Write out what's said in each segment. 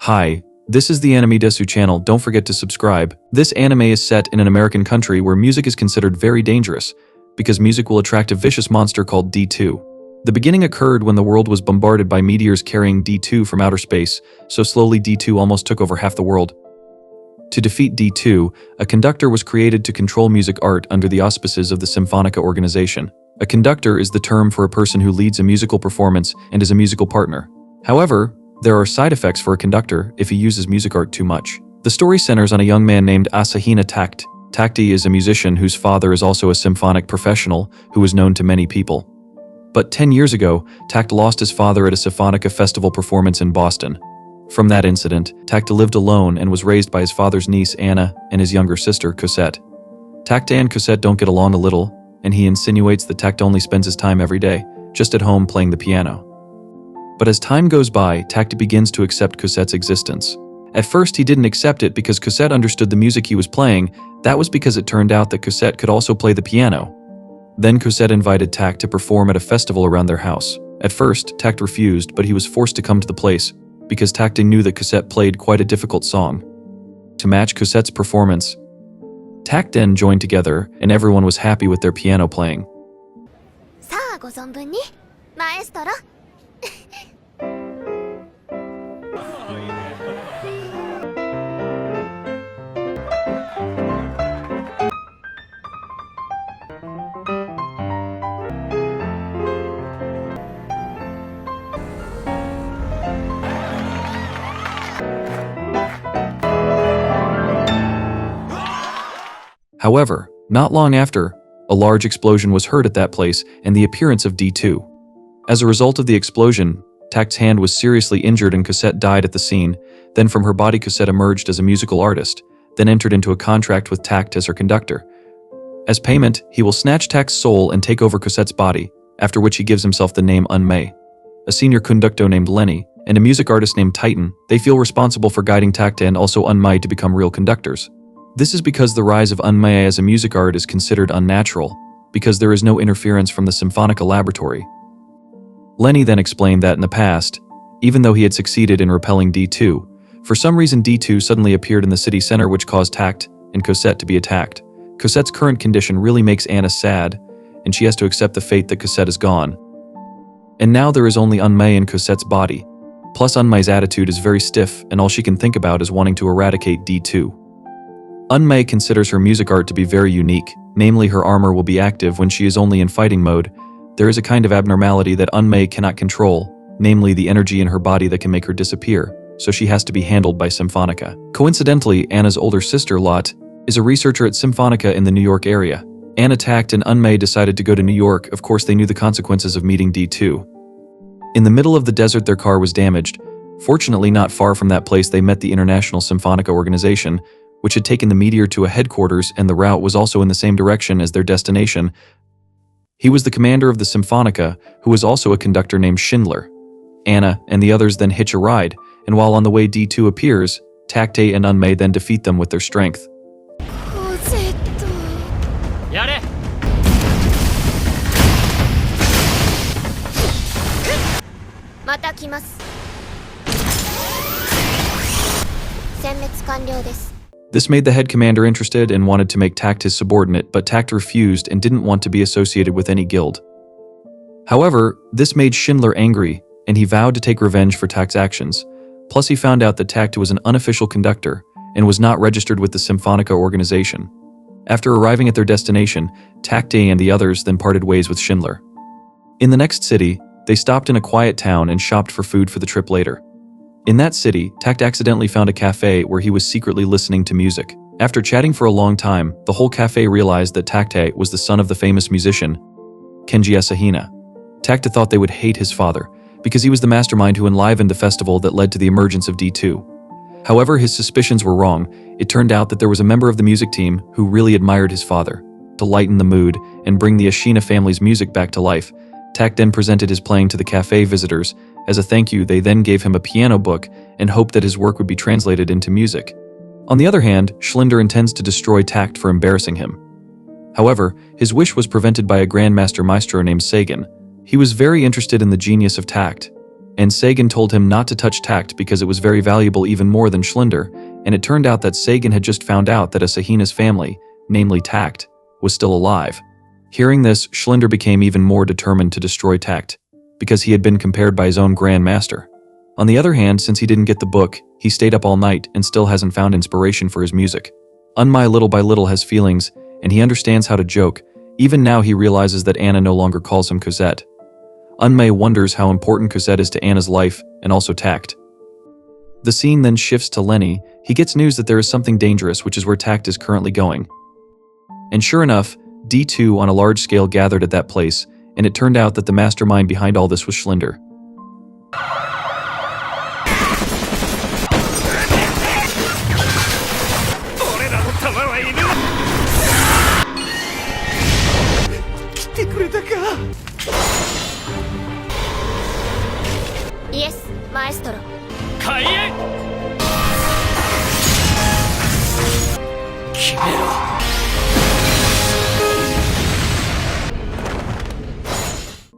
Hi, this is the Anime Desu channel, don't forget to subscribe. This anime is set in an American country where music is considered very dangerous, because music will attract a vicious monster called D2. The beginning occurred when the world was bombarded by meteors carrying D2 from outer space, so slowly D2 almost took over half the world. To defeat D2, a conductor was created to control music art under the auspices of the Symphonica organization. A conductor is the term for a person who leads a musical performance and is a musical partner. However, there are side effects for a conductor if he uses music art too much. The story centers on a young man named Asahina Takt. Takti is a musician whose father is also a symphonic professional who is known to many people. But 10 years ago, Takt lost his father at a Symphonica festival performance in Boston. From that incident, Takt lived alone and was raised by his father's niece Anna and his younger sister Cosette. Takt and Cosette don't get along a little, and he insinuates that Takt only spends his time every day, just at home playing the piano. But as time goes by, Takt begins to accept Cosette's existence. At first he didn't accept it because Cosette understood the music he was playing. That was because it turned out that Cosette could also play the piano. Then Cosette invited Takt to perform at a festival around their house. At first, Takt refused, but he was forced to come to the place, because Takt knew that Cosette played quite a difficult song. To match Cosette's performance, Takt and joined together, and everyone was happy with their piano playing. However, not long after, a large explosion was heard at that place and the appearance of D2. As a result of the explosion, Takt's hand was seriously injured and Cosette died at the scene. Then from her body Cosette emerged as a musical artist, then entered into a contract with Takt as her conductor. As payment, he will snatch Takt's soul and take over Cosette's body, after which he gives himself the name Unmei. A senior conductor named Lenny, and a music artist named Titan, they feel responsible for guiding Takt and also Unmei to become real conductors. This is because the rise of Unmei as a music art is considered unnatural, because there is no interference from the Symphonica laboratory. Lenny then explained that in the past, even though he had succeeded in repelling D2, for some reason D2 suddenly appeared in the city center which caused Takt and Cosette to be attacked. Cosette's current condition really makes Anna sad, and she has to accept the fate that Cosette is gone. And now there is only Unmei in Cosette's body. Plus Unmei's attitude is very stiff and all she can think about is wanting to eradicate D2. Unmei considers her music art to be very unique, namely her armor will be active when she is only in fighting mode. There is a kind of abnormality that Unmei cannot control, namely the energy in her body that can make her disappear, so she has to be handled by Symphonica. Coincidentally, Anna's older sister, Lot, is a researcher at Symphonica in the New York area. Anna, Takt, and Unmei decided to go to New York. Of course, they knew the consequences of meeting D2. In the middle of the desert, their car was damaged. Fortunately, not far from that place, they met the International Symphonica Organization, which had taken the meteor to a headquarters, and the route was also in the same direction as their destination. He was the commander of the Symphonica, who was also a conductor named Schindler. Anna and the others then hitch a ride, and while on the way D2 appears, Takt and Unmei then defeat them with their strength. This made the head commander interested and wanted to make Takt his subordinate, but Takt refused and didn't want to be associated with any guild. However, this made Schindler angry, and he vowed to take revenge for Takt's actions. Plus he found out that Takt was an unofficial conductor and was not registered with the Symphonica organization. After arriving at their destination, Takt and the others then parted ways with Schindler. In the next city, they stopped in a quiet town and shopped for food for the trip later. In that city, Takt accidentally found a cafe where he was secretly listening to music. After chatting for a long time, the whole cafe realized that Takt was the son of the famous musician, Kenji Asahina. Takt thought they would hate his father, because he was the mastermind who enlivened the festival that led to the emergence of D2. However, his suspicions were wrong. It turned out that there was a member of the music team who really admired his father. To lighten the mood and bring the Ashina family's music back to life, Takt then presented his playing to the cafe visitors. As a thank you, they then gave him a piano book and hoped that his work would be translated into music. On the other hand, Schindler intends to destroy Takt for embarrassing him. However, his wish was prevented by a grandmaster maestro named Sagan. He was very interested in the genius of Takt. and Sagan told him not to touch Takt because it was very valuable, even more than Schindler, and it turned out that Sagan had just found out that Asahina's family, namely Takt, was still alive. Hearing this, Schindler became even more determined to destroy Takt, because he had been compared by his own grandmaster. On the other hand, since he didn't get the book, he stayed up all night and still hasn't found inspiration for his music. Unmai little by little has feelings, and he understands how to joke. Even now he realizes that Anna no longer calls him Cosette. Unmai wonders how important Cosette is to Anna's life, and also Takt. The scene then shifts to Lenny. He gets news that there is something dangerous, which is where Takt is currently going. And sure enough, D2 on a large scale gathered at that place, and it turned out that the mastermind behind all this was Schindler. Yes, maestro.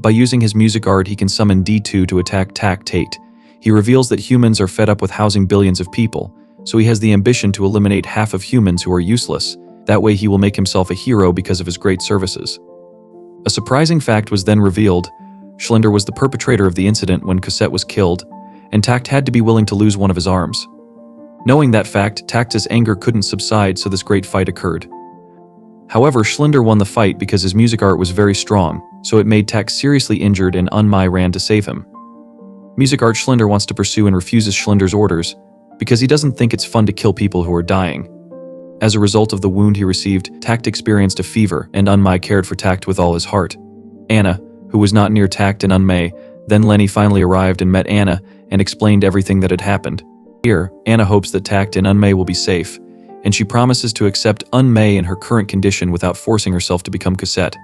By using his music art, he can summon D2 to attack Takt. He reveals that humans are fed up with housing billions of people, so he has the ambition to eliminate half of humans who are useless. That way he will make himself a hero because of his great services. A surprising fact was then revealed. Schindler was the perpetrator of the incident when Cosette was killed, and Takt had to be willing to lose one of his arms. Knowing that fact, Takt's anger couldn't subside, so this great fight occurred. However, Schindler won the fight because his music art was very strong, so it made Takt seriously injured and Unmai ran to save him. Music art Schindler wants to pursue and refuses Schindler's orders because he doesn't think it's fun to kill people who are dying. As a result of the wound he received, Takt experienced a fever, and Unmai cared for Takt with all his heart. Anna, who was not near Takt and Unmai, then Lenny finally arrived and met Anna and explained everything that had happened. Here, Anna hopes that Takt and Unmai will be safe, and she promises to accept Unmai in her current condition without forcing herself to become Cosette.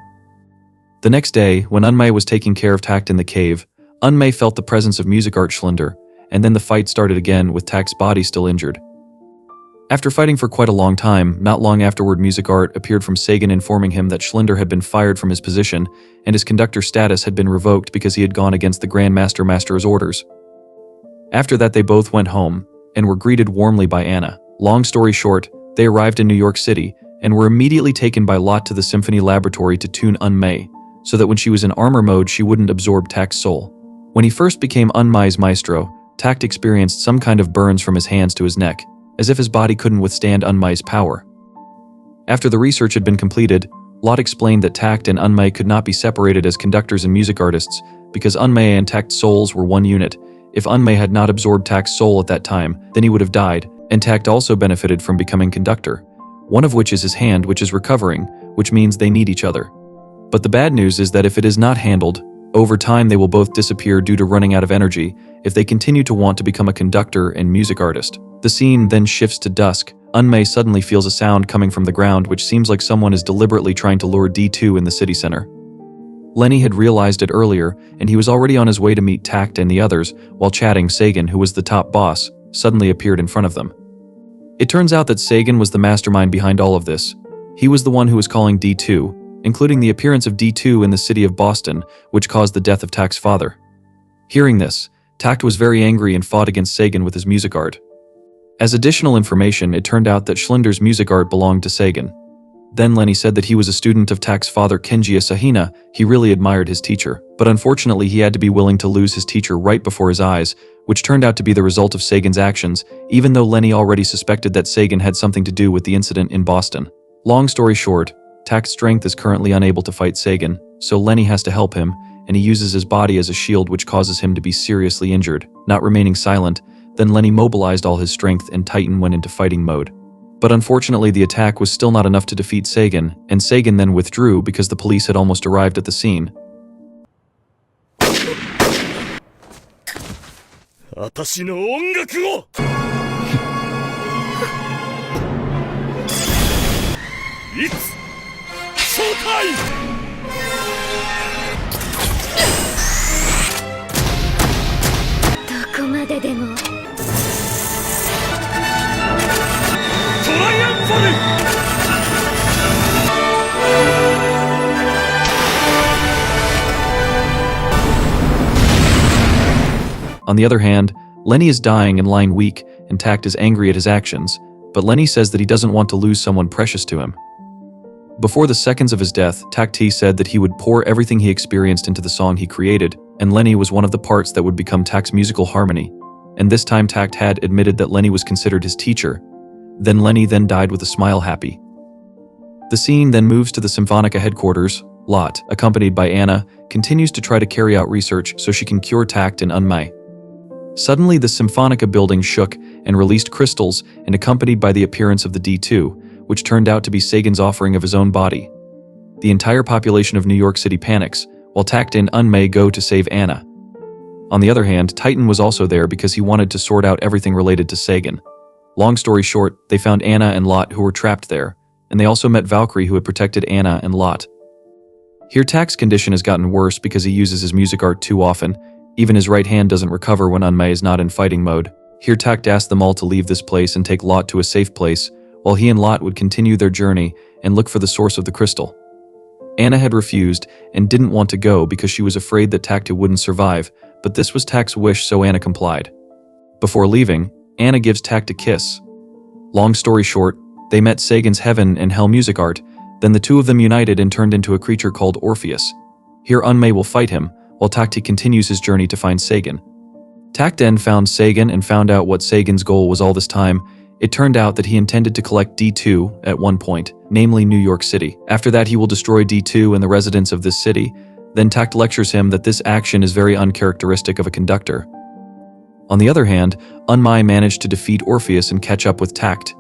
The next day, when Unmai was taking care of Takt in the cave, Unmai felt the presence of music art Schindler, and then the fight started again with Takt's body still injured. After fighting for quite a long time, not long afterward music art appeared from Sagan informing him that Schindler had been fired from his position and his conductor status had been revoked because he had gone against the Grandmaster's orders. After that they both went home and were greeted warmly by Anna. Long story short, they arrived in New York City and were immediately taken by Lot to the Symphony Laboratory to tune Unmai, so that when she was in armor mode she wouldn't absorb Takt's soul. When he first became Unmai's maestro, Takt experienced some kind of burns from his hands to his neck, as if his body couldn't withstand Unmai's power. After the research had been completed, Lot explained that Takt and Unmai could not be separated as conductors and music artists because Unmai and Takt's souls were one unit. If Unmai had not absorbed Takt's soul at that time, then he would have died, and Takt also benefited from becoming conductor, one of which is his hand, which is recovering, which means they need each other. But the bad news is that if it is not handled, over time they will both disappear due to running out of energy if they continue to want to become a conductor and music artist. The scene then shifts to dusk. Unmai suddenly feels a sound coming from the ground which seems like someone is deliberately trying to lure D2 in the city center. Lenny had realized it earlier, and he was already on his way to meet Takt and the others. While chatting, Sagan, who was the top boss, suddenly appeared in front of them. It turns out that Sagan was the mastermind behind all of this. He was the one who was calling D2, including the appearance of D2 in the city of Boston, which caused the death of Takt's father. Hearing this, Takt was very angry and fought against Sagan with his music art. As additional information, it turned out that Schindler's music art belonged to Sagan. Then Lenny said that he was a student of Takt's father Kenji Asahina. He really admired his teacher, but unfortunately he had to be willing to lose his teacher right before his eyes, which turned out to be the result of Sagan's actions, even though Lenny already suspected that Sagan had something to do with the incident in Boston. Long story short, Takt's strength is currently unable to fight Sagan, so Lenny has to help him, and he uses his body as a shield which causes him to be seriously injured. Not remaining silent, then Lenny mobilized all his strength and Titan went into fighting mode. But unfortunately the attack was still not enough to defeat Sagan, and Sagan then withdrew because the police had almost arrived at the scene. On the other hand, Lenny is dying and lying weak, and Takt is angry at his actions, but Lenny says that he doesn't want to lose someone precious to him. Before the seconds of his death, Takt said that he would pour everything he experienced into the song he created, and Lenny was one of the parts that would become Takt's musical harmony. And this time Takt had admitted that Lenny was considered his teacher. Then Lenny died with a smile happy. The scene then moves to the Symphonica headquarters. Lot, accompanied by Anna, continues to try to carry out research so she can cure Takt and Unmai. Suddenly the Symphonica building shook and released crystals, and accompanied by the appearance of the D2, which turned out to be Sagan's offering of his own body. The entire population of New York City panics, while Takt and Unmai go to save Anna. On the other hand, Titan was also there because he wanted to sort out everything related to Sagan. Long story short, they found Anna and Lot who were trapped there, and they also met Valkyrie who had protected Anna and Lot. Here Takt's condition has gotten worse because he uses his music art too often. Even his right hand doesn't recover when Unmai is not in fighting mode. Here Takt asked them all to leave this place and take Lot to a safe place, while he and Lot would continue their journey and look for the source of the crystal. Anna had refused and didn't want to go because she was afraid that Takt wouldn't survive, but this was Takt's wish, so Anna complied. Before leaving, Anna gives Takt a kiss. Long story short, they met Sagan's heaven and hell music art. Then the two of them united and turned into a creature called Orpheus. Here Unmai will fight him, while Takt continues his journey to find Sagan. Takt found Sagan and found out what Sagan's goal was all this time. It turned out that he intended to collect D2 at one point, namely New York City. After that he will destroy D2 and the residents of this city. Then Takt lectures him that this action is very uncharacteristic of a conductor. On the other hand, Unmai managed to defeat Orpheus and catch up with Takt.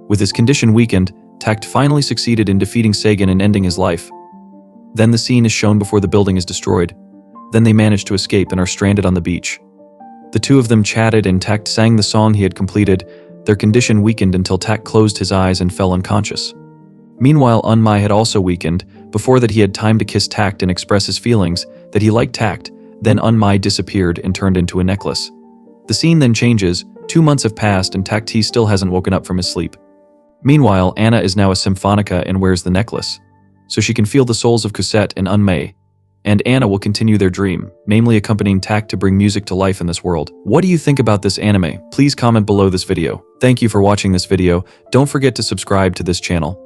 With his condition weakened, Takt finally succeeded in defeating Sagan and ending his life. Then the scene is shown before the building is destroyed. Then they manage to escape and are stranded on the beach. The two of them chatted and Takt sang the song he had completed. Their condition weakened until Takt closed his eyes and fell unconscious. Meanwhile, Unmai had also weakened. Before that he had time to kiss Takt and express his feelings that he liked Takt. Then Unmai disappeared and turned into a necklace. The scene then changes. 2 months have passed and Takt still hasn't woken up from his sleep. Meanwhile, Anna is now a Symphonica and wears the necklace, so she can feel the souls of Cosette and Unmai. And Anna will continue their dream, namely accompanying Takt to bring music to life in this world. What do you think about this anime? Please comment below this video. Thank you for watching this video. Don't forget to subscribe to this channel.